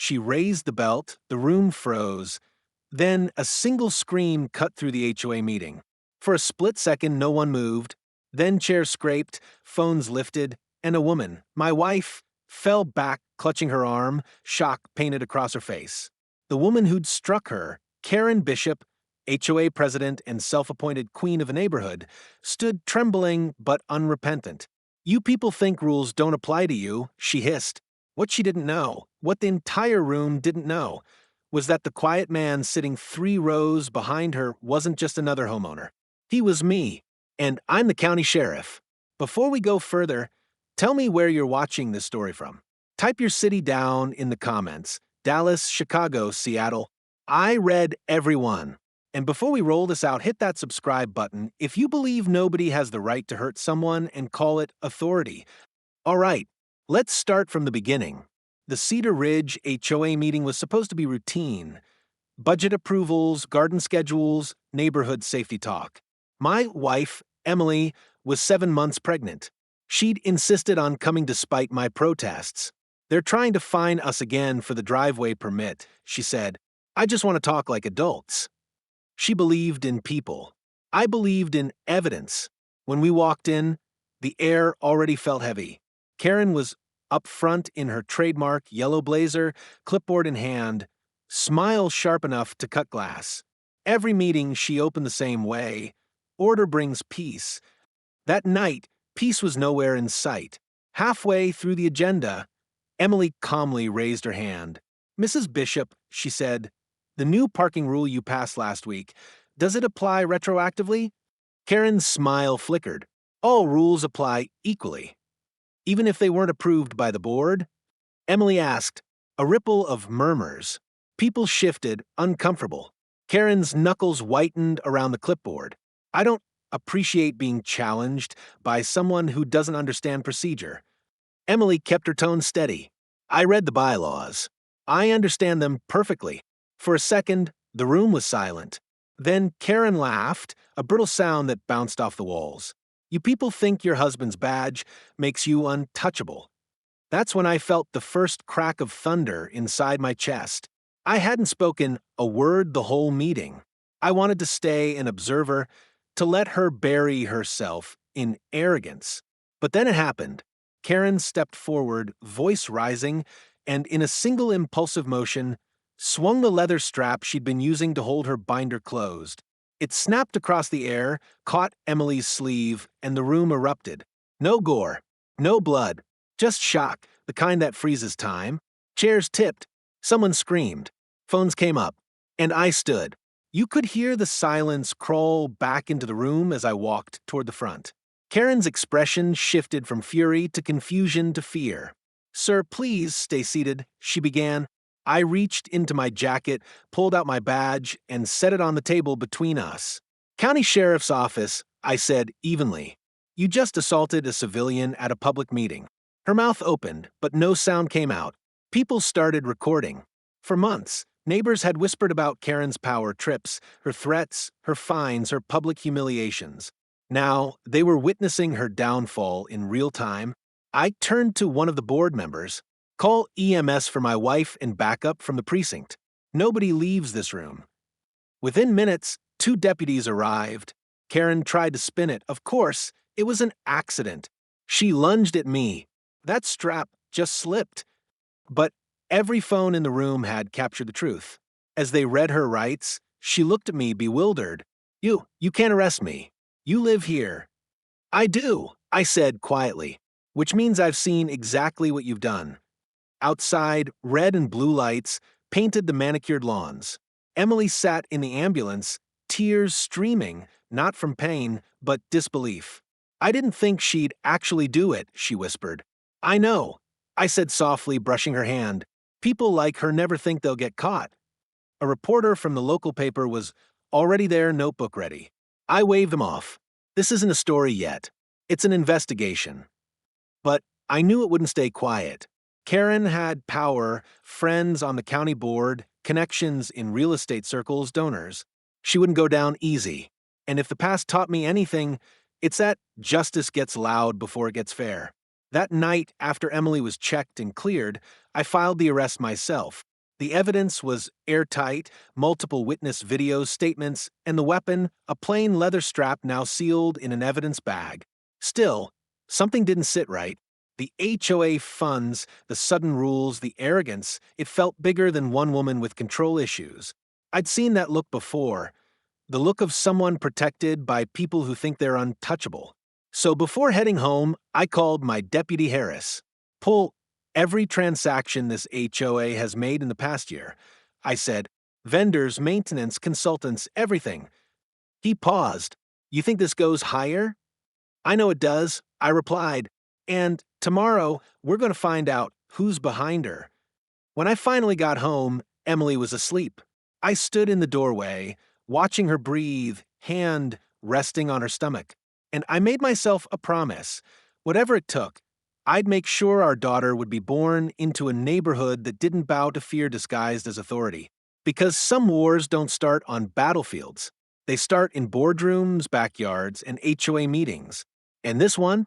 She raised the belt, the room froze. Then a single scream cut through the HOA meeting. For a split second, no one moved. Then chairs scraped, phones lifted, and a woman, my wife, fell back, clutching her arm, shock painted across her face. The woman who'd struck her, Karen Bishop, HOA president and self-appointed queen of a neighborhood, stood trembling but unrepentant. "You people think rules don't apply to you," she hissed. What she didn't know, what the entire room didn't know, was that the quiet man sitting 3 rows behind her wasn't just another homeowner. He was me, and I'm the county sheriff. Before we go further, tell me where you're watching this story from. Type your city down in the comments. Dallas, Chicago, Seattle. I read every one. And before we roll this out, hit that subscribe button if you believe nobody has the right to hurt someone and call it authority. All right, let's start from the beginning. The Cedar Ridge HOA meeting was supposed to be routine. Budget approvals, garden schedules, neighborhood safety talk. My wife, Emily, was 7 months pregnant. She'd insisted on coming despite my protests. "They're trying to fine us again for the driveway permit," she said. "I just want to talk like adults." She believed in people. I believed in evidence. When we walked in, the air already felt heavy. Karen was up front in her trademark yellow blazer, clipboard in hand, smile sharp enough to cut glass. Every meeting she opened the same way. Order brings peace. That night, peace was nowhere in sight. Halfway through the agenda, Emily calmly raised her hand. "Mrs. Bishop," she said, "the new parking rule you passed last week, does it apply retroactively?" Karen's smile flickered. "All rules apply equally. Even if they weren't approved by the board?" Emily asked. A ripple of murmurs. People shifted, uncomfortable. Karen's knuckles whitened around the clipboard. "I don't appreciate being challenged by someone who doesn't understand procedure." Emily kept her tone steady. "I read the bylaws. I understand them perfectly." For a second, the room was silent. Then Karen laughed, a brittle sound that bounced off the walls. "You people think your husband's badge makes you untouchable." That's when I felt the first crack of thunder inside my chest. I hadn't spoken a word the whole meeting. I wanted to stay an observer, to let her bury herself in arrogance. But then it happened. Karen stepped forward, voice rising, and in a single impulsive motion, swung the leather strap she'd been using to hold her binder closed. It snapped across the air, caught Emily's sleeve, and the room erupted. No gore, no blood, just shock, the kind that freezes time. Chairs tipped. Someone screamed. Phones came up. And I stood. You could hear the silence crawl back into the room as I walked toward the front. Karen's expression shifted from fury to confusion to fear. "Sir, please stay seated," she began. I reached into my jacket, pulled out my badge, and set it on the table between us. "County Sheriff's Office," I said evenly. "You just assaulted a civilian at a public meeting." Her mouth opened, but no sound came out. People started recording. For months, neighbors had whispered about Karen's power trips, her threats, her fines, her public humiliations. Now, they were witnessing her downfall in real time. I turned to one of the board members. "Call EMS for my wife and backup from the precinct. Nobody leaves this room." Within minutes, 2 deputies arrived. Karen tried to spin it. Of course, it was an accident. She lunged at me. That strap just slipped. But every phone in the room had captured the truth. As they read her rights, she looked at me bewildered. You can't arrest me. You live here." "I do," I said quietly, "which means I've seen exactly what you've done." Outside, red and blue lights painted the manicured lawns. Emily sat in the ambulance, tears streaming, not from pain, but disbelief. "I didn't think she'd actually do it," she whispered. "I know," I said softly, brushing her hand. "People like her never think they'll get caught." A reporter from the local paper was already there, notebook ready. I waved them off. "This isn't a story yet. It's an investigation." But I knew it wouldn't stay quiet. Karen had power, friends on the county board, connections in real estate circles, donors. She wouldn't go down easy. And if the past taught me anything, it's that justice gets loud before it gets fair. That night, after Emily was checked and cleared, I filed the arrest myself. The evidence was airtight, multiple witness video statements, and the weapon, a plain leather strap now sealed in an evidence bag. Still, something didn't sit right. The HOA funds, the sudden rules, the arrogance, it felt bigger than one woman with control issues. I'd seen that look before, the look of someone protected by people who think they're untouchable. So before heading home, I called my Deputy Harris. Pull every transaction this HOA has made in the past year. I said, vendors, maintenance, consultants, everything. He paused. You think this goes higher? I know it does, I replied. And tomorrow, we're going to find out who's behind her. When I finally got home, Emily was asleep. I stood in the doorway, watching her breathe, hand resting on her stomach. And I made myself a promise. Whatever it took, I'd make sure our daughter would be born into a neighborhood that didn't bow to fear disguised as authority. Because some wars don't start on battlefields. They start in boardrooms, backyards, and HOA meetings. And this one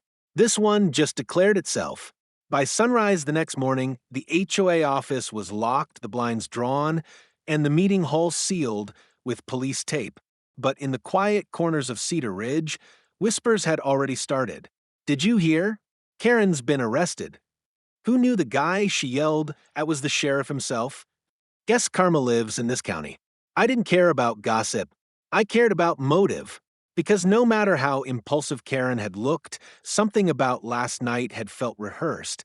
just declared itself. By sunrise the next morning, the HOA office was locked, the blinds drawn, and the meeting hall sealed with police tape. But in the quiet corners of Cedar Ridge, whispers had already started. Did you hear? Karen's been arrested. Who knew the guy she yelled at was the sheriff himself? Guess karma lives in this county. I didn't care about gossip. I cared about motive. Because no matter how impulsive Karen had looked, something about last night had felt rehearsed,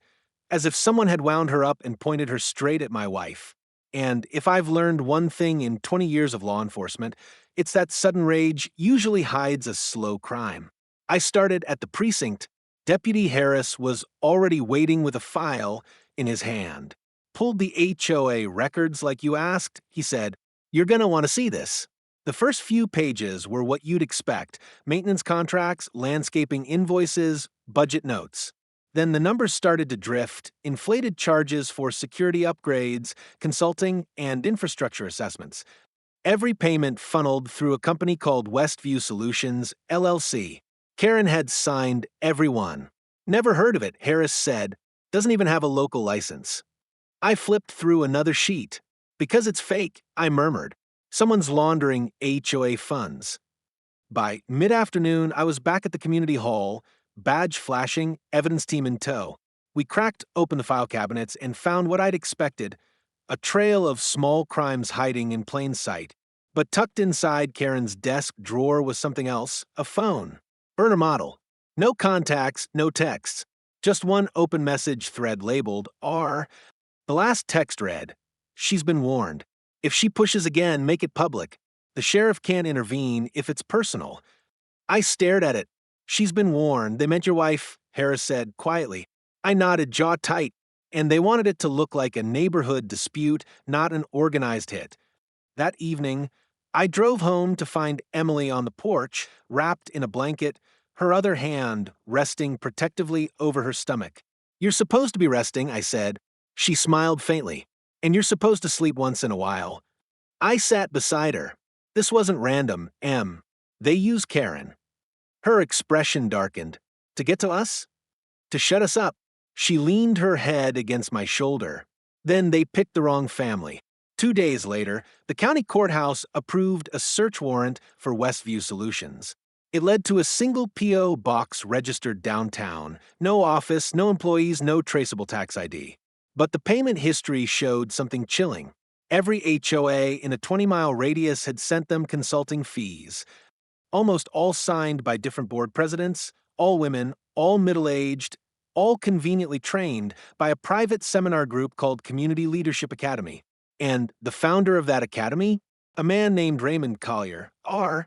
as if someone had wound her up and pointed her straight at my wife. And if I've learned one thing in 20 years of law enforcement, it's that sudden rage usually hides a slow crime. I started at the precinct. Deputy Harris was already waiting with a file in his hand. Pulled the HOA records like you asked, he said. You're gonna want to see this. The first few pages were what you'd expect: maintenance contracts, landscaping invoices, budget notes. Then the numbers started to drift, inflated charges for security upgrades, consulting, and infrastructure assessments. Every payment funneled through a company called Westview Solutions, LLC. Karen had signed every one. Never heard of it, Harris said. Doesn't even have a local license. I flipped through another sheet. Because it's fake, I murmured. Someone's laundering HOA funds. By mid-afternoon, I was back at the community hall, badge flashing, evidence team in tow. We cracked open the file cabinets and found what I'd expected, a trail of small crimes hiding in plain sight. But tucked inside Karen's desk drawer was something else, a phone. Burner model. No contacts, no texts. Just one open message thread labeled R. The last text read, "She's been warned. If she pushes again, make it public. The sheriff can't intervene if it's personal." I stared at it. "She's been warned. They meant your wife," Harris said quietly. I nodded, jaw tight, and they wanted it to look like a neighborhood dispute, not an organized hit. That evening, I drove home to find Emily on the porch, wrapped in a blanket, her other hand resting protectively over her stomach. "You're supposed to be resting," I said. She smiled faintly. "And you're supposed to sleep once in a while." I sat beside her. This wasn't random, Em. They use Karen. Her expression darkened. To get to us? To shut us up. She leaned her head against my shoulder. Then they picked the wrong family. 2 days later, the county courthouse approved a search warrant for Westview Solutions. It led to a single P.O. box registered downtown. No office, no employees, no traceable tax ID. But the payment history showed something chilling. Every HOA in a 20-mile radius had sent them consulting fees. Almost all signed by different board presidents, all women, all middle-aged, all conveniently trained by a private seminar group called Community Leadership Academy. And the founder of that academy, a man named Raymond Collier, a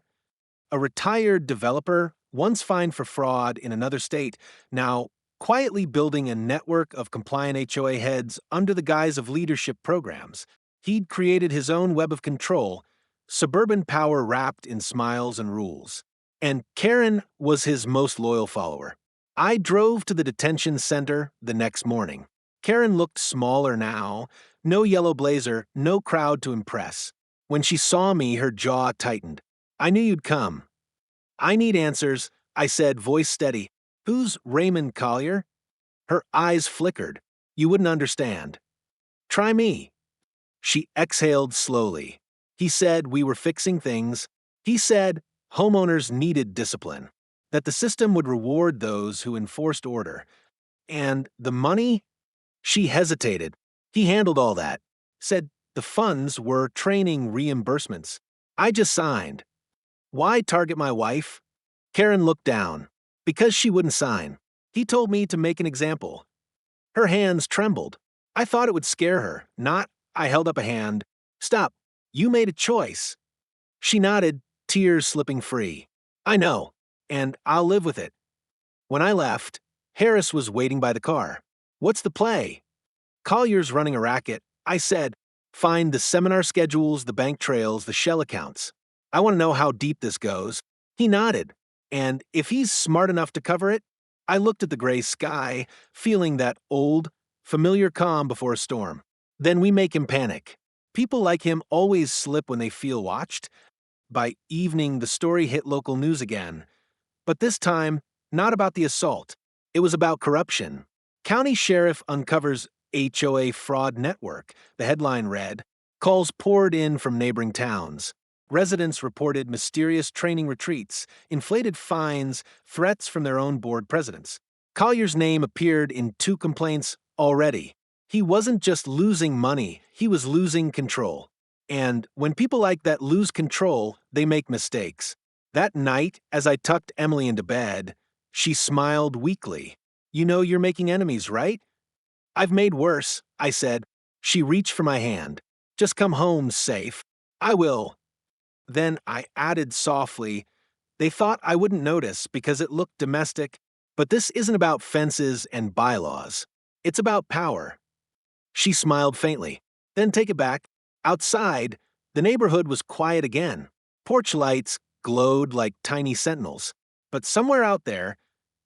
retired developer, once fined for fraud in another state, now quietly building a network of compliant HOA heads under the guise of leadership programs. He'd created his own web of control, suburban power wrapped in smiles and rules. And Karen was his most loyal follower. I drove to the detention center the next morning. Karen looked smaller now, no yellow blazer, no crowd to impress. When she saw me, her jaw tightened. "I knew you'd come." "I need answers," I said, voice steady. "Who's Raymond Collier?" Her eyes flickered. "You wouldn't understand." "Try me." She exhaled slowly. He said we were fixing things. He said homeowners needed discipline, that the system would reward those who enforced order. And the money? She hesitated. He handled all that. Said the funds were training reimbursements. I just signed. Why target my wife? Karen looked down. Because she wouldn't sign. He told me to make an example. Her hands trembled. I thought it would scare her, not. I held up a hand. Stop. You made a choice. She nodded, tears slipping free. I know, and I'll live with it. When I left, Harris was waiting by the car. What's the play? Collier's running a racket. I said, find the seminar schedules, the bank trails, the shell accounts. I want to know how deep this goes. He nodded. And if he's smart enough to cover it? I looked at the gray sky, feeling that old, familiar calm before a storm. Then we make him panic. People like him always slip when they feel watched. By evening, the story hit local news again. But this time, not about the assault. It was about corruption. County sheriff uncovers HOA fraud network, the headline read. Calls poured in from neighboring towns. Residents reported mysterious training retreats, inflated fines, threats from their own board presidents. Collier's name appeared in 2 complaints already. He wasn't just losing money, he was losing control. And when people like that lose control, they make mistakes. That night, as I tucked Emily into bed, she smiled weakly. You know you're making enemies, right? I've made worse, I said. She reached for my hand. Just come home safe. I will. Then I added softly, they thought I wouldn't notice because it looked domestic, but this isn't about fences and bylaws. It's about power. She smiled faintly. Then take it back. Outside, the neighborhood was quiet again. Porch lights glowed like tiny sentinels. But somewhere out there,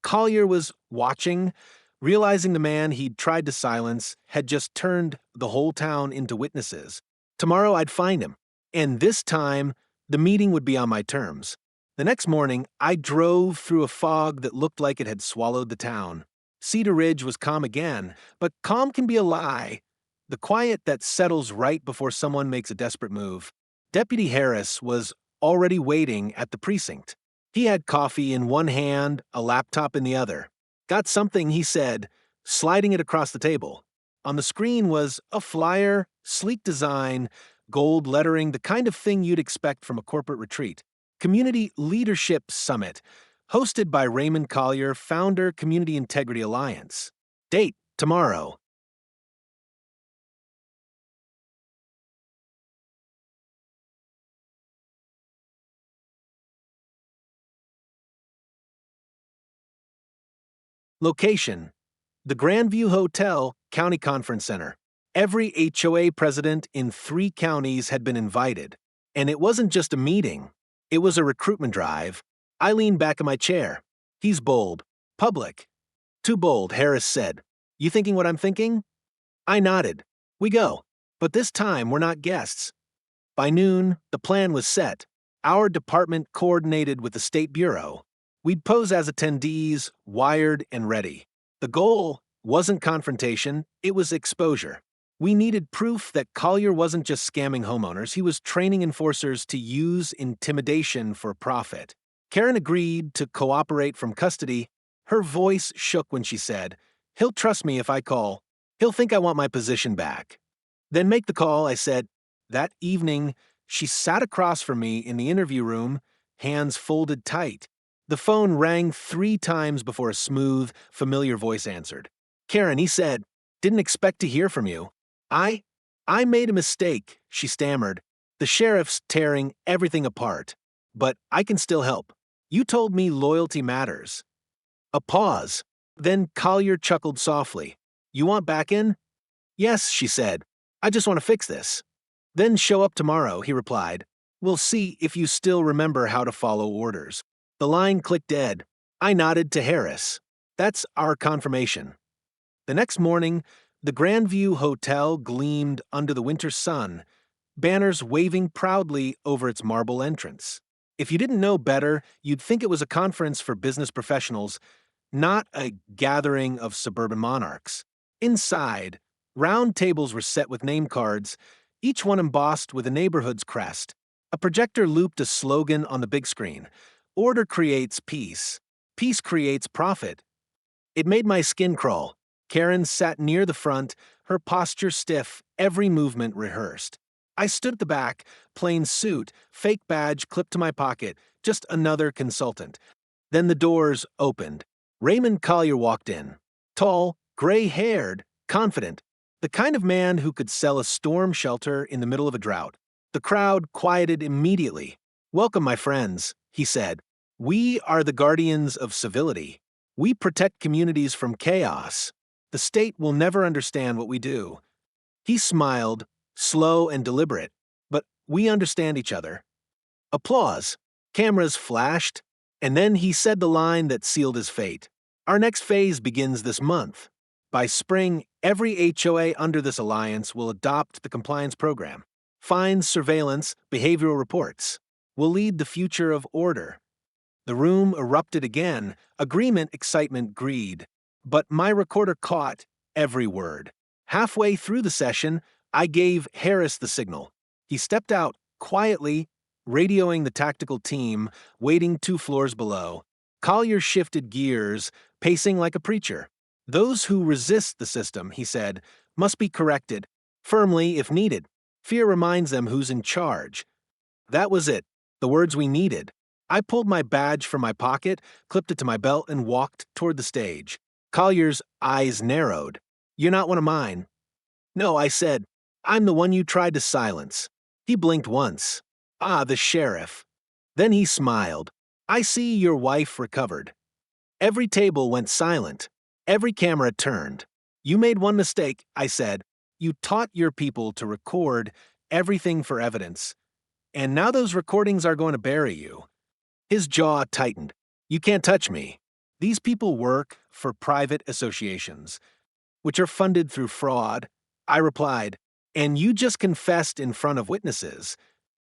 Collier was watching, realizing the man he'd tried to silence had just turned the whole town into witnesses. Tomorrow I'd find him. And this time, the meeting would be on my terms. The next morning, I drove through a fog that looked like it had swallowed the town. Cedar Ridge was calm again, but calm can be a lie. The quiet that settles right before someone makes a desperate move. Deputy Harris was already waiting at the precinct. He had coffee in one hand, a laptop in the other. Got something, he said, sliding it across the table. On the screen was a flyer, sleek design, gold lettering, the kind of thing you'd expect from a corporate retreat. Community Leadership Summit, hosted by Raymond Collier, founder, Community Integrity Alliance. Date, tomorrow. Location, the Grandview Hotel, County Conference Center. Every HOA president in 3 counties had been invited. And it wasn't just a meeting. It was a recruitment drive. I leaned back in my chair. He's bold. Public. Too bold, Harris said. You thinking what I'm thinking? I nodded. We go. But this time, we're not guests. By noon, the plan was set. Our department coordinated with the State Bureau. We'd pose as attendees, wired and ready. The goal wasn't confrontation, it was exposure. We needed proof that Collier wasn't just scamming homeowners, he was training enforcers to use intimidation for profit. Karen agreed to cooperate from custody. Her voice shook when she said, he'll trust me if I call. He'll think I want my position back. Then make the call, I said. That evening, she sat across from me in the interview room, hands folded tight. The phone rang 3 times before a smooth, familiar voice answered. Karen, he said, didn't expect to hear from you. I made a mistake, she stammered. The sheriff's tearing everything apart. But I can still help. You told me loyalty matters. A pause. Then Collier chuckled softly. You want back in? Yes, she said. I just want to fix this. Then show up tomorrow, he replied. We'll see if you still remember how to follow orders. The line clicked dead. I nodded to Harris. That's our confirmation. The next morning, the Grandview Hotel gleamed under the winter sun, banners waving proudly over its marble entrance. If you didn't know better, you'd think it was a conference for business professionals, not a gathering of suburban monarchs. Inside, round tables were set with name cards, each one embossed with a neighborhood's crest. A projector looped a slogan on the big screen: "Order creates peace. Peace creates profit." It made my skin crawl. Karen sat near the front, her posture stiff, every movement rehearsed. I stood at the back, plain suit, fake badge clipped to my pocket, just another consultant. Then the doors opened. Raymond Collier walked in. Tall, gray-haired, confident. The kind of man who could sell a storm shelter in the middle of a drought. The crowd quieted immediately. "Welcome, my friends," he said. "We are the guardians of civility. We protect communities from chaos. The state will never understand what we do." He smiled, slow and deliberate, "But we understand each other." Applause. Cameras flashed, and then he said the line that sealed his fate. "Our next phase begins this month. By spring, every HOA under this alliance will adopt the compliance program. Fines, surveillance, behavioral reports. We'll lead the future of order." The room erupted again, agreement, excitement, greed. But my recorder caught every word. Halfway through the session, I gave Harris the signal. He stepped out, quietly, radioing the tactical team, waiting 2 floors below. Collier shifted gears, pacing like a preacher. "Those who resist the system," he said, "must be corrected, firmly if needed. Fear reminds them who's in charge." That was it, the words we needed. I pulled my badge from my pocket, clipped it to my belt, and walked toward the stage. Collier's eyes narrowed. "You're not one of mine." "No," I said. "I'm the one you tried to silence." He blinked once. "Ah, the sheriff." Then he smiled. "I see your wife recovered." Every table went silent. Every camera turned. "You made one mistake," I said. "You taught your people to record everything for evidence. And now those recordings are going to bury you." His jaw tightened. "You can't touch me. These people work for private associations, which are funded through fraud." I replied, "And you just confessed in front of witnesses."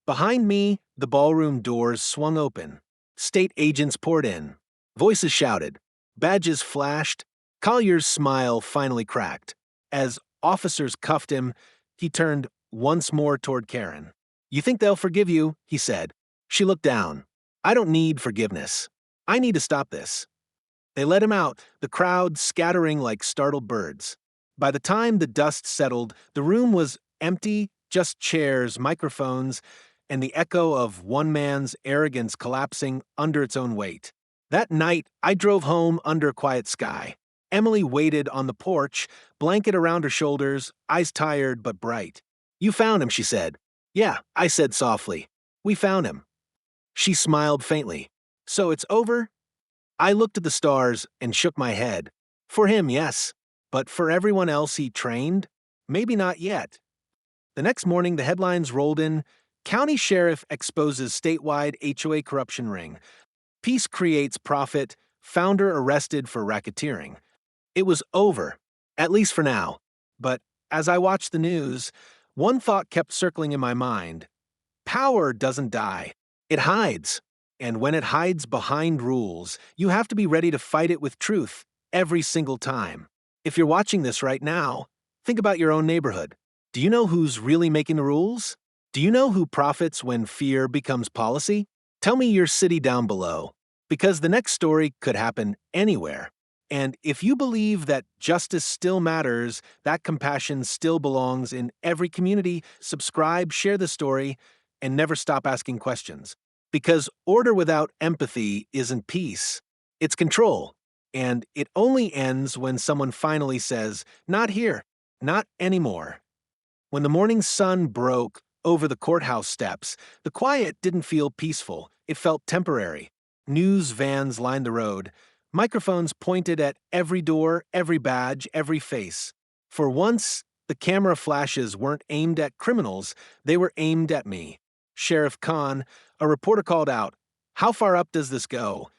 Behind me, the ballroom doors swung open. State agents poured in. Voices shouted. Badges flashed. Collier's smile finally cracked. As officers cuffed him, he turned once more toward Karen. "You think they'll forgive you?" he said. She looked down. "I don't need forgiveness. I need to stop this." They let him out, the crowd scattering like startled birds. By the time the dust settled, the room was empty, just chairs, microphones, and the echo of one man's arrogance collapsing under its own weight. That night, I drove home under a quiet sky. Emily waited on the porch, blanket around her shoulders, eyes tired but bright. "You found him," she said. "Yeah," I said softly. "We found him." She smiled faintly. "So it's over?" I looked at the stars and shook my head. For him, yes. But for everyone else he trained, maybe not yet. The next morning, the headlines rolled in. County Sheriff exposes statewide HOA corruption ring. Peace creates profit. Founder arrested for racketeering. It was over, at least for now. But as I watched the news, one thought kept circling in my mind. Power doesn't die. It hides. And when it hides behind rules, you have to be ready to fight it with truth every single time. If you're watching this right now, think about your own neighborhood. Do you know who's really making the rules? Do you know who profits when fear becomes policy? Tell me your city down below, because the next story could happen anywhere. And if you believe that justice still matters, that compassion still belongs in every community, subscribe, share the story, and never stop asking questions. Because order without empathy isn't peace, it's control. And it only ends when someone finally says, "Not here, not anymore." When the morning sun broke over the courthouse steps, the quiet didn't feel peaceful, it felt temporary. News vans lined the road. Microphones pointed at every door, every badge, every face. For once, the camera flashes weren't aimed at criminals, they were aimed at me. Sheriff Khan, a reporter called out, "How far up does this go?"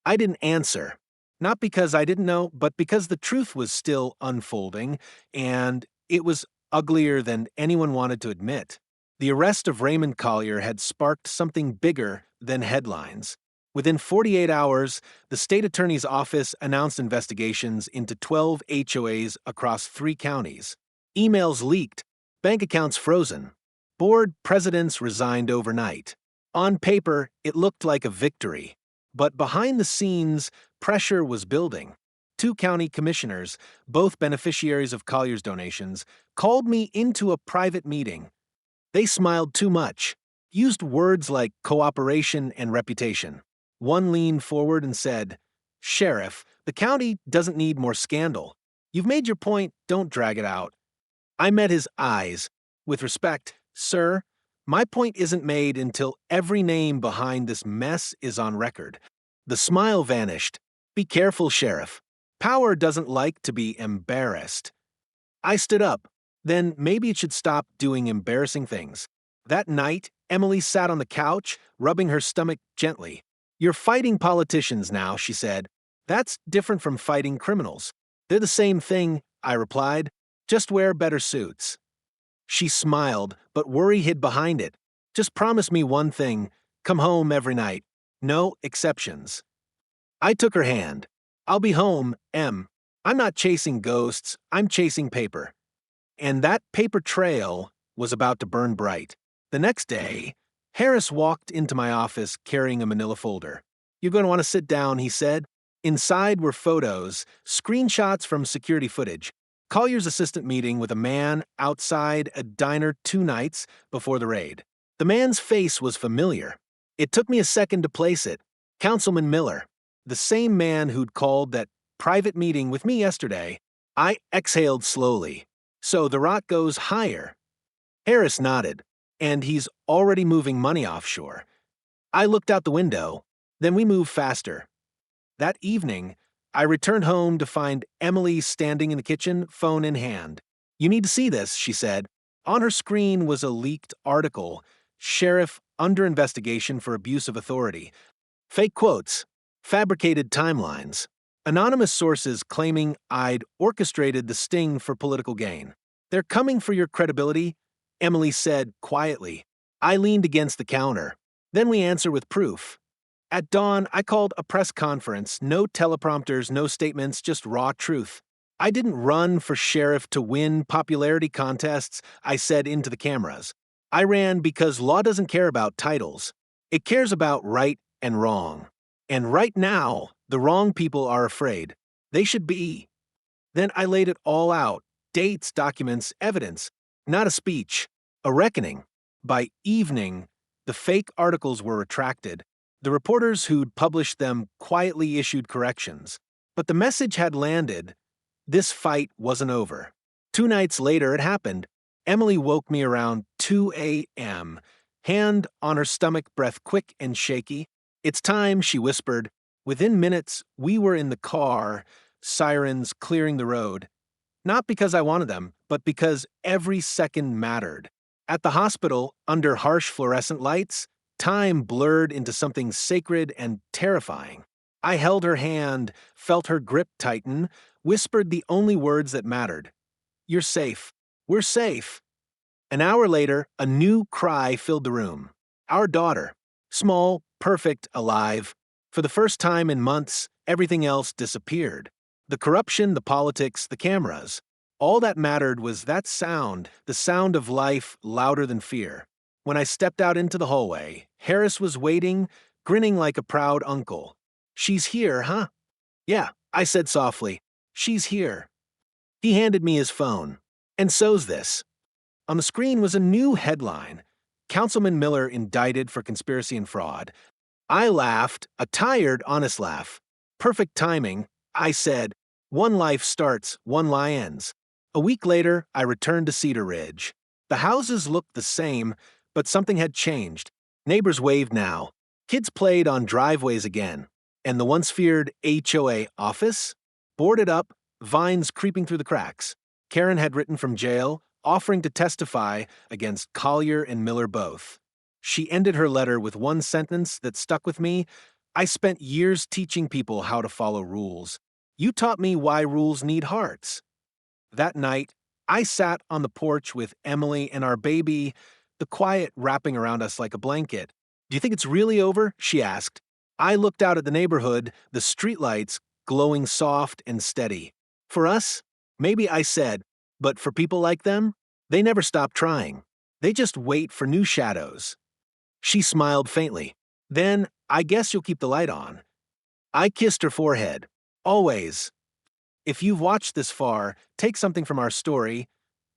I didn't answer. Not because I didn't know, but because the truth was still unfolding, and it was uglier than anyone wanted to admit. The arrest of Raymond Collier had sparked something bigger than headlines. Within 48 hours, the state attorney's office announced investigations into 12 HOAs across 3 counties. Emails leaked, Bank accounts frozen. Board presidents resigned overnight. On paper, it looked like a victory. But behind the scenes, pressure was building. 2 county commissioners, both beneficiaries of Collier's donations, called me into a private meeting. They smiled too much, used words like cooperation and reputation. One leaned forward and said, "Sheriff, the county doesn't need more scandal. You've made your point, don't drag it out." I met his eyes. With respect, "Sir, my point isn't made until every name behind this mess is on record." The smile vanished. "Be careful, Sheriff. Power doesn't like to be embarrassed." I stood up. Then maybe it should stop doing embarrassing things. That night, Emily sat on the couch, rubbing her stomach gently. "You're fighting politicians now," she said. "That's different from fighting criminals." "They're the same thing," I replied. "Just wear better suits." She smiled, but worry hid behind it. "Just promise me one thing. Come home every night. No exceptions." I took her hand. "I'll be home, Em. I'm not chasing ghosts, I'm chasing paper." And that paper trail was about to burn bright. The next day, Harris walked into my office carrying a manila folder. "You're going to want to sit down," he said. Inside were photos, screenshots from security footage. Collier's assistant meeting with a man outside a diner 2 nights before the raid. The man's face was familiar. It took me a second to place it. Councilman Miller, the same man who'd called that private meeting with me yesterday. I exhaled slowly. "So the rot goes higher." Harris nodded. "And he's already moving money offshore." I looked out the window. Then we moved faster. That evening, I returned home to find Emily standing in the kitchen, phone in hand. "You need to see this," she said. On her screen was a leaked article, "Sheriff under investigation for abuse of authority." Fake quotes, fabricated timelines, anonymous sources claiming I'd orchestrated the sting for political gain. "They're coming for your credibility," Emily said quietly. I leaned against the counter. "Then we answer with proof." At dawn, I called a press conference. No teleprompters, no statements, just raw truth. "I didn't run for sheriff to win popularity contests," I said into the cameras. "I ran because law doesn't care about titles. It cares about right and wrong. And right now, the wrong people are afraid. They should be." Then I laid it all out. Dates, documents, evidence. Not a speech. A reckoning. By evening, the fake articles were retracted. The reporters who'd published them quietly issued corrections. But the message had landed. This fight wasn't over. 2 nights later, it happened. Emily woke me around 2 a.m., hand on her stomach, breath quick and shaky. "It's time," she whispered. Within minutes, we were in the car, sirens clearing the road. Not because I wanted them, but because every second mattered. At the hospital, under harsh fluorescent lights, time blurred into something sacred and terrifying. I held her hand, felt her grip tighten, whispered the only words that mattered. "You're safe. We're safe." An hour later, a new cry filled the room. Our daughter. Small, perfect, alive. For the first time in months, everything else disappeared. The corruption, the politics, the cameras. All that mattered was that sound, the sound of life louder than fear. When I stepped out into the hallway, Harris was waiting, grinning like a proud uncle. "She's here, huh?" "Yeah," I said softly. "She's here." He handed me his phone. "And so's this." On the screen was a new headline. "Councilman Miller indicted for conspiracy and fraud." I laughed, a tired, honest laugh. Perfect timing. I said, "One life starts, one lie ends." A week later, I returned to Cedar Ridge. The houses looked the same, but something had changed. Neighbors waved now. Kids played on driveways again. And the once feared HOA office? Boarded up, vines creeping through the cracks. Karen had written from jail, offering to testify against Collier and Miller both. She ended her letter with one sentence that stuck with me. "I spent years teaching people how to follow rules. You taught me why rules need hearts." That night, I sat on the porch with Emily and our baby, the quiet wrapping around us like a blanket. "Do you think it's really over?" she asked. I looked out at the neighborhood, the streetlights glowing soft and steady. "For us? Maybe," I said, "but for people like them?" They never stop trying. They just wait for new shadows. She smiled faintly. Then, I guess you'll keep the light on. I kissed her forehead. Always. If you've watched this far, take something from our story.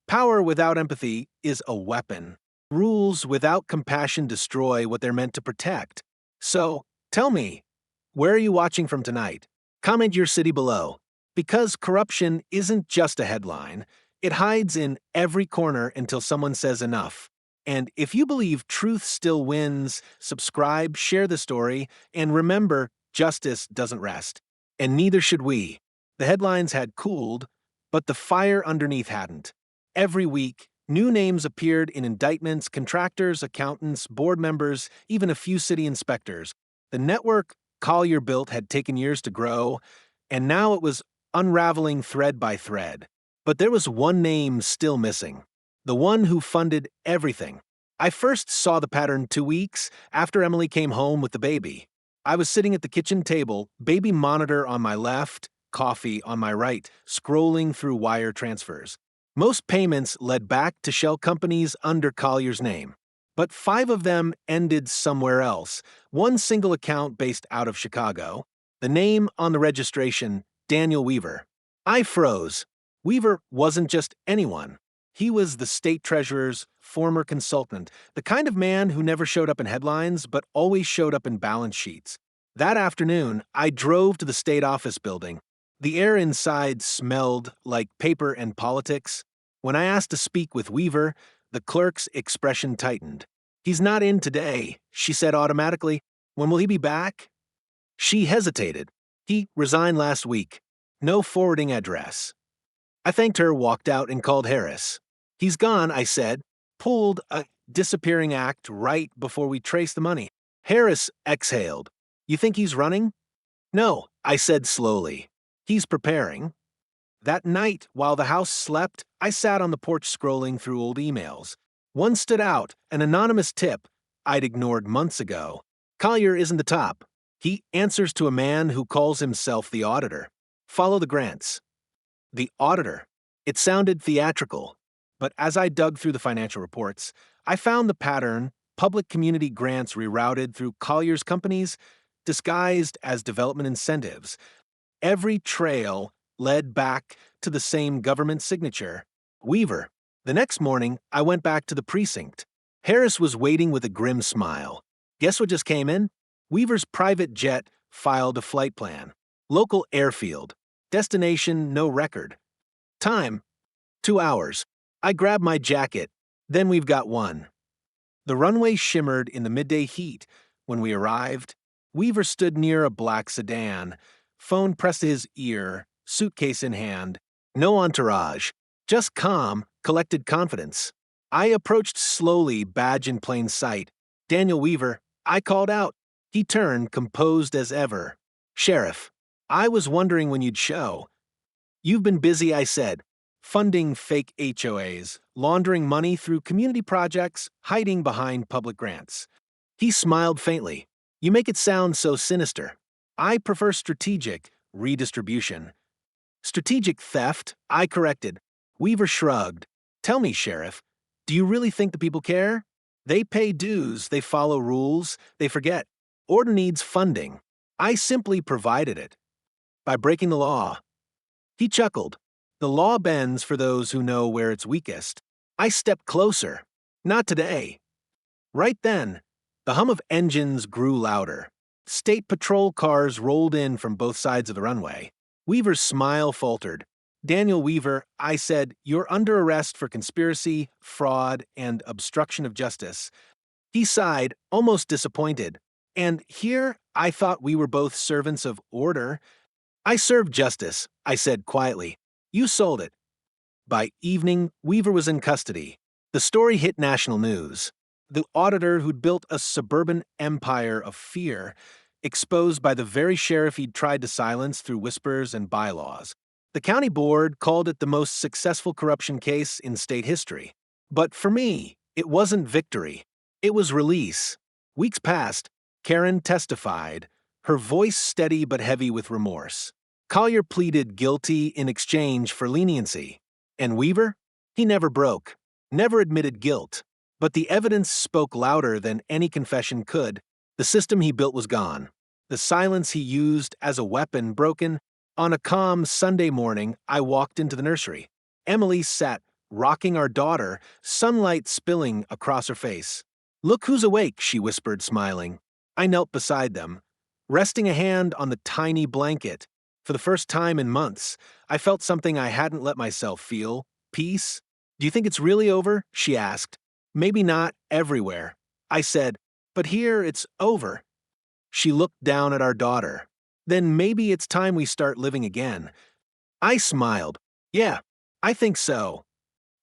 Power without empathy is a weapon. Rules without compassion destroy what they're meant to protect. So, tell me, where are you watching from tonight? Comment your city below. Because corruption isn't just a headline, it hides in every corner until someone says enough. And if you believe truth still wins, subscribe, share the story, and remember, justice doesn't rest. And neither should we. The headlines had cooled, but the fire underneath hadn't. Every week, new names appeared in indictments: contractors, accountants, board members, even a few city inspectors. The network Collier built had taken years to grow, and now it was unraveling thread by thread. But there was one name still missing. The one who funded everything. I first saw the pattern 2 weeks after Emily came home with the baby. I was sitting at the kitchen table, baby monitor on my left, coffee on my right, scrolling through wire transfers. Most payments led back to shell companies under Collier's name. But 5 of them ended somewhere else. One single account based out of Chicago. The name on the registration, Daniel Weaver. I froze. Weaver wasn't just anyone. He was the state treasurer's former consultant, the kind of man who never showed up in headlines but always showed up in balance sheets. That afternoon, I drove to the state office building. The air inside smelled like paper and politics. When I asked to speak with Weaver, the clerk's expression tightened. "He's not in today," she said automatically. "When will he be back?" She hesitated. "He resigned last week. No forwarding address." I thanked her, walked out, and called Harris. "He's gone," I said. "Pulled a disappearing act right before we traced the money." Harris exhaled. "You think he's running?" "No," I said slowly. "He's preparing." That night, while the house slept, I sat on the porch scrolling through old emails. One stood out, an anonymous tip I'd ignored months ago. "Collier isn't the top. He answers to a man who calls himself the auditor. Follow the grants." The auditor. It sounded theatrical. But as I dug through the financial reports, I found the pattern: public community grants rerouted through Collier's companies, disguised as development incentives. Every trail led back to the same government signature, Weaver. The next morning, I went back to the precinct. Harris was waiting with a grim smile. Guess what just came in? Weaver's private jet filed a flight plan. Local airfield. Destination, no record. Time, 2 hours. I grabbed my jacket. Then we've got one. The runway shimmered in the midday heat. When we arrived, Weaver stood near a black sedan, phone pressed to his ear, suitcase in hand. No entourage, just calm, collected confidence. I approached slowly, badge in plain sight. "Daniel Weaver," I called out. He turned, composed as ever. "Sheriff, I was wondering when you'd show." "You've been busy," I said. "Funding fake HOAs, laundering money through community projects, hiding behind public grants." He smiled faintly. "You make it sound so sinister." "I prefer strategic redistribution." "Strategic theft," I corrected. Weaver shrugged. "Tell me, Sheriff, do you really think the people care? They pay dues, they follow rules, they forget. Order needs funding. I simply provided it. By breaking the law." He chuckled. "The law bends for those who know where it's weakest." I stepped closer. "Not today." Right then, the hum of engines grew louder. State patrol cars rolled in from both sides of the runway. Weaver's smile faltered. "Daniel Weaver," I said, "you're under arrest for conspiracy, fraud, and obstruction of justice." He sighed, almost disappointed. "And here, I thought we were both servants of order." "I served justice," I said quietly. "You sold it." By evening, Weaver was in custody. The story hit national news. The auditor who'd built a suburban empire of fear, exposed by the very sheriff he'd tried to silence through whispers and bylaws. The county board called it the most successful corruption case in state history. But for me, it wasn't victory. It was release. Weeks passed. Karen testified, her voice steady but heavy with remorse. Collier pleaded guilty in exchange for leniency. And Weaver? He never broke. never admitted guilt. But the evidence spoke louder than any confession could. The system he built was gone. The silence he used as a weapon broken. On a calm Sunday morning, I walked into the nursery. Emily sat, rocking our daughter, sunlight spilling across her face. "Look who's awake," she whispered, smiling. I knelt beside them, resting a hand on the tiny blanket. For the first time in months, I felt something I hadn't let myself feel: peace. "Do you think it's really over?" she asked. "Maybe not everywhere," I said, "but here it's over." She looked down at our daughter. "Then maybe it's time we start living again." I smiled. "Yeah, I think so."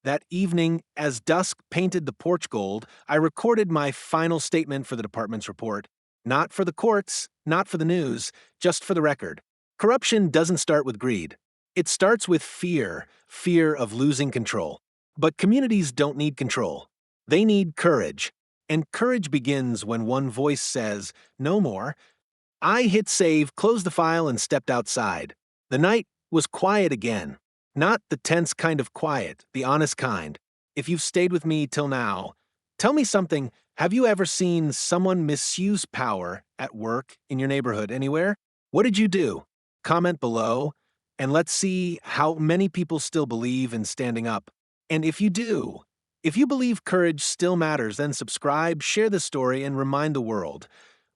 That evening, as dusk painted the porch gold, I recorded my final statement for the department's report. Not for the courts, not for the news, just for the record. Corruption doesn't start with greed. It starts with fear, fear of losing control. But communities don't need control. They need courage. And courage begins when one voice says, "No more." I hit save, closed the file, and stepped outside. The night was quiet again. Not the tense kind of quiet, the honest kind. If you've stayed with me till now, tell me something. Have you ever seen someone misuse power at work, in your neighborhood, anywhere? What did you do? Comment below, and let's see how many people still believe in standing up. And if you do, if you believe courage still matters, then subscribe, share the story, and remind the world.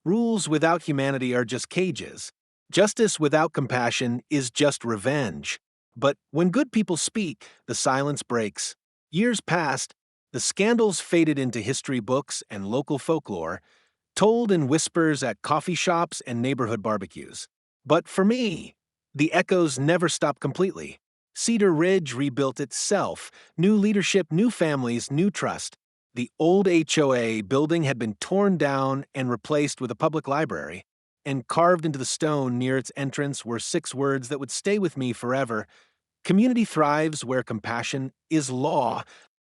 Rules without humanity are just cages. Justice without compassion is just revenge. But when good people speak, the silence breaks. Years passed, the scandals faded into history books and local folklore, told in whispers at coffee shops and neighborhood barbecues. But for me, the echoes never stopped completely. Cedar Ridge rebuilt itself. New leadership, new families, new trust. The old HOA building had been torn down and replaced with a public library, and carved into the stone near its entrance were 6 words that would stay with me forever: "Community thrives where compassion is law."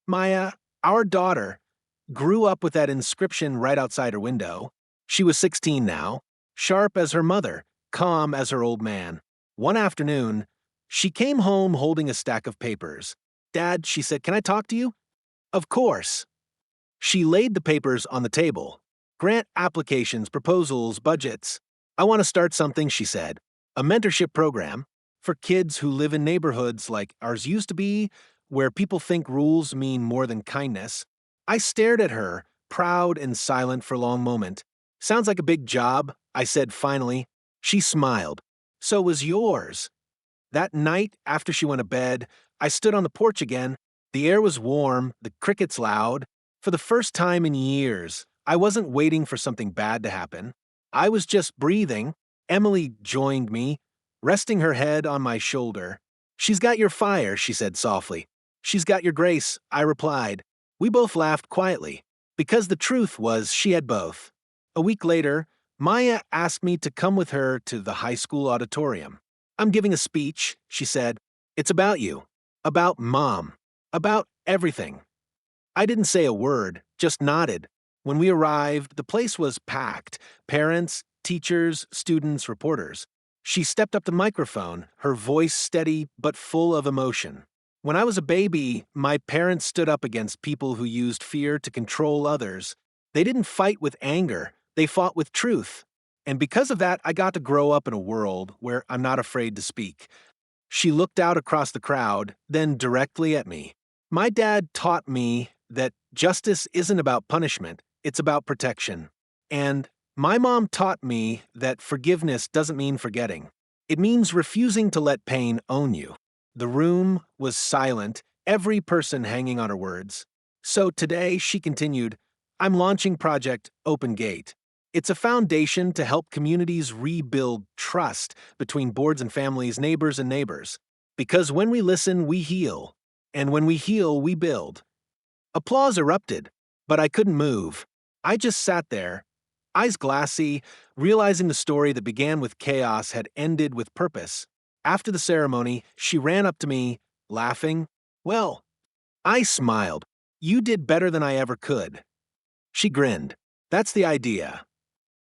Maya, our daughter, grew up with that inscription right outside her window. She was 16 now, sharp as her mother, calm as her old man. One afternoon, she came home holding a stack of papers. "Dad," she said, "can I talk to you?" "Of course." She laid the papers on the table. "Grant applications, proposals, budgets. I want to start something," she said. "A mentorship program for kids who live in neighborhoods like ours used to be, where people think rules mean more than kindness." I stared at her, proud and silent for a long moment. "Sounds like a big job," I said finally. She smiled. "So was yours." That night, after she went to bed, I stood on the porch again. The air was warm, the crickets loud. For the first time in years, I wasn't waiting for something bad to happen. I was just breathing. Emily joined me, resting her head on my shoulder. "She's got your fire," she said softly. "She's got your grace," I replied. We both laughed quietly, because the truth was she had both. A week later, Maya asked me to come with her to the high school auditorium. "I'm giving a speech," she said. "It's about you, about Mom, about everything." I didn't say a word, just nodded. When we arrived, the place was packed: parents, teachers, students, reporters. She stepped up to the microphone, her voice steady but full of emotion. "When I was a baby, my parents stood up against people who used fear to control others. They didn't fight with anger, they fought with truth. And because of that, I got to grow up in a world where I'm not afraid to speak." She looked out across the crowd, then directly at me. "My dad taught me that justice isn't about punishment, it's about protection. And my mom taught me that forgiveness doesn't mean forgetting. It means refusing to let pain own you." The room was silent, every person hanging on her words. "So today," she continued, "I'm launching Project Open Gate. It's a foundation to help communities rebuild trust between boards and families, neighbors and neighbors. Because when we listen, we heal. And when we heal, we build." Applause erupted, but I couldn't move. I just sat there, eyes glassy, realizing the story that began with chaos had ended with purpose. After the ceremony, she ran up to me, laughing. "Well," I smiled. "You did better than I ever could." She grinned. "That's the idea."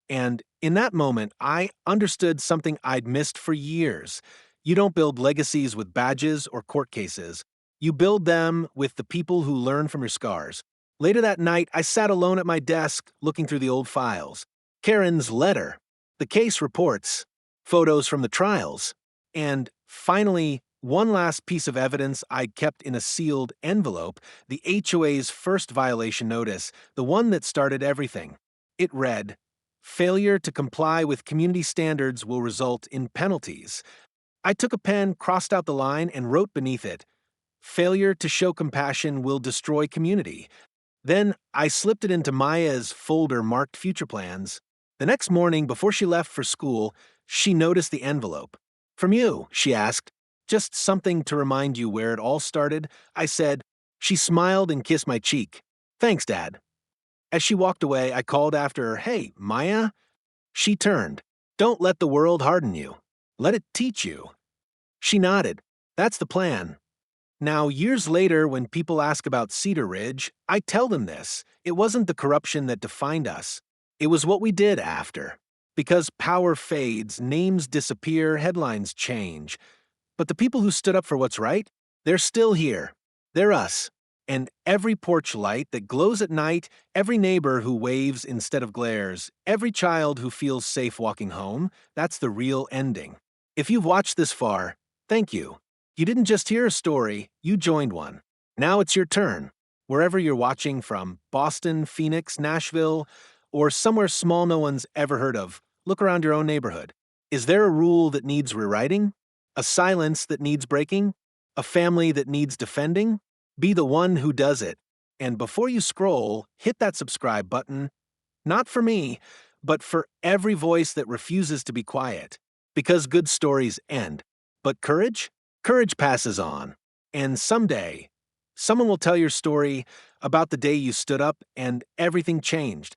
And in that moment, I understood something I'd missed for years. You don't build legacies with badges or court cases. You build them with the people who learn from your scars. Later that night, I sat alone at my desk looking through the old files. Karen's letter, the case reports, photos from the trials, and finally, one last piece of evidence I'd kept in a sealed envelope, the HOA's first violation notice, the one that started everything. It read, "Failure to comply with community standards will result in penalties." I took a pen, crossed out the line, and wrote beneath it, "Failure to show compassion will destroy community." Then I slipped it into Maya's folder marked future plans. The next morning, before she left for school, she noticed the envelope. "From you," she asked. "Just something to remind you where it all started," I said. She smiled and kissed my cheek. "Thanks, Dad." As she walked away, I called after her, "Hey, Maya?" She turned. "Don't let the world harden you. Let it teach you." She nodded. "That's the plan." Now, years later, when people ask about Cedar Ridge, I tell them this. It wasn't the corruption that defined us. It was what we did after. Because power fades, names disappear, headlines change. But the people who stood up for what's right, they're still here. They're us. And every porch light that glows at night, every neighbor who waves instead of glares, every child who feels safe walking home, that's the real ending. If you've watched this far, thank you. You didn't just hear a story, you joined one. Now it's your turn. Wherever you're watching from, Boston, Phoenix, Nashville, or somewhere small no one's ever heard of, look around your own neighborhood. Is there a rule that needs rewriting? A silence that needs breaking? A family that needs defending? Be the one who does it. And before you scroll, hit that subscribe button. Not for me, but for every voice that refuses to be quiet. Because good stories end. But courage? Courage passes on. And someday, someone will tell your story about the day you stood up and everything changed.